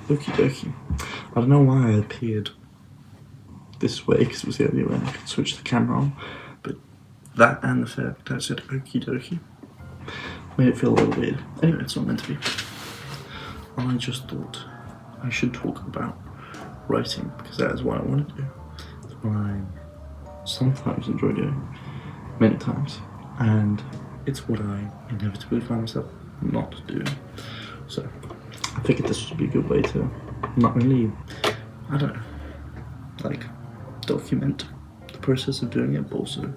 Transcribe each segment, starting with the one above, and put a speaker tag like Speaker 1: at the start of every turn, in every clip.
Speaker 1: Okie dokie. I don't know why I appeared this way, because it was the only way I could switch the camera on, but that and the fact that I said okie dokie made it feel a little weird. Anyway, it's not meant to be. I just thought I should talk about writing, because that is what I want to do. It's what I sometimes enjoy doing, many times, and it's what I inevitably find myself not doing. So I figured this would be a good way to not only, I don't know, like document the process of doing it, but also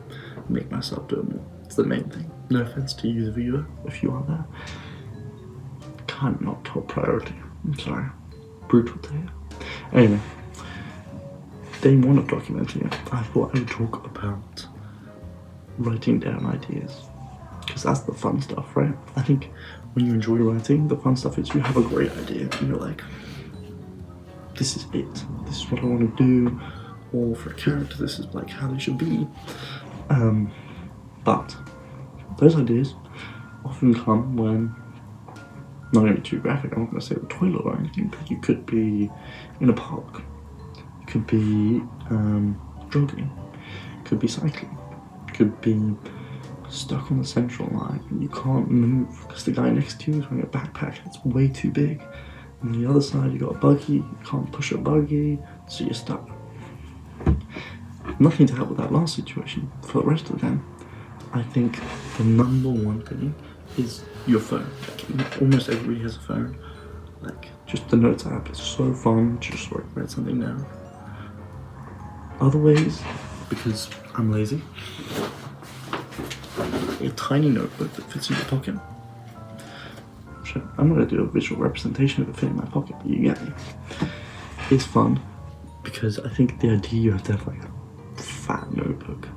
Speaker 1: make myself do it more. It's the main thing. No offense to you, the viewer, if you are there. Kind of not top priority. I'm sorry. Brutal to hear. Anyway, day one of documenting it, I thought I would talk about writing down ideas, because that's the fun stuff, right? I think when you enjoy writing, the fun stuff is you have a great idea and you're like, this is it, this is what I want to do, or for a character this is like how they should be. But those ideas often come when, not going to be too graphic, I'm not going to say the toilet or anything, but you could be in a park, you could be jogging, you could be cycling, you could be stuck on the central line and you can't move because the guy next to you is wearing a backpack that's way too big. On the other side you got a buggy, you can't push a buggy, so you're stuck. Nothing to help with that last situation. For the rest of them, I think the number one thing is your phone. Like, almost everybody has a phone. Like, just the notes app is so fun to just write something down. Other ways, because I'm lazy, a tiny notebook that fits in your pocket. So I'm not going to do a visual representation of it fitting in my pocket, but you get me. It's fun because I think the idea you have to have like a fat notebook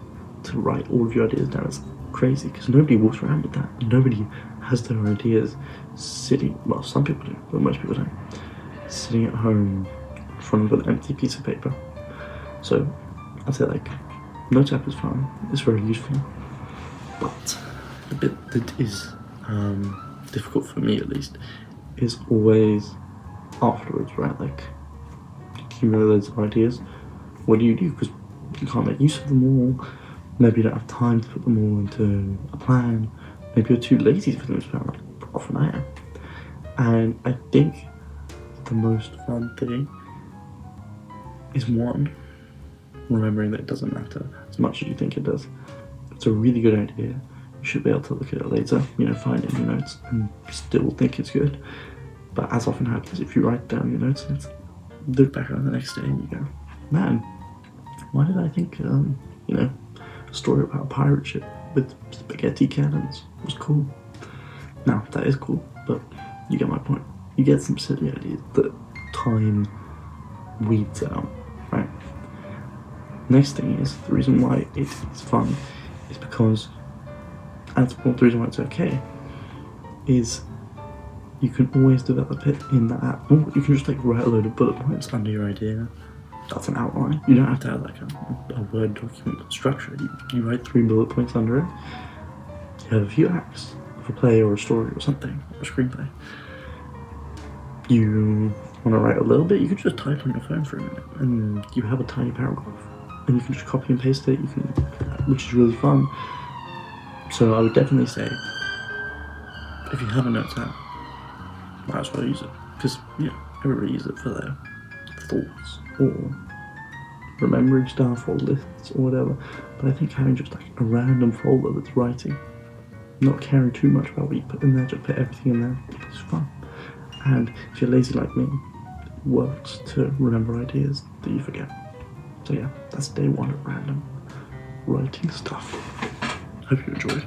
Speaker 1: to write all of your ideas down is crazy, because nobody walks around with that. Nobody has their ideas sitting, well, some people do, but most people don't, sitting at home in front of an empty piece of paper. So I'd say like Notes app is fun, it's very useful. But the bit that is difficult for me, at least, is always afterwards, right? Like, accumulate loads of ideas. What do you do? Because you can't make use of them all. Maybe you don't have time to put them all into a plan. Maybe you're too lazy to put them into a plan, like often I am. And I think the most fun thing is one, remembering that it doesn't matter as much as you think it does. It's a really good idea. You should be able to look at it later, find it in your notes and still think it's good. But as often happens, if you write down your notes and look back on the next day and you go, man, why did I think, a story about a pirate ship with spaghetti cannons was cool? Now, that is cool, but you get my point. You get some silly ideas that time weeds out, right? Next thing is, the reason why it is fun is because, and the reason why it's okay, is you can always develop it in the app. Or you can just write a load of bullet points under your idea. That's an outline. You don't have to have a Word document structure. You write 3 bullet points under it. You have a few acts of a play or a story or something, or a screenplay. You want to write a little bit, you can just type on your phone for a minute and you have a tiny paragraph. And you can just copy and paste it, which is really fun. So I would definitely say, if you have a notes app, might as well use it. Because, everybody uses it for their thoughts, or remembering stuff, or lists, or whatever. But I think having just a random folder that's writing, not caring too much about what you put in there, just put everything in there, is fun. And if you're lazy like me, it works to remember ideas that you forget. So yeah, that's day 1 of random writing stuff. Hope you enjoyed.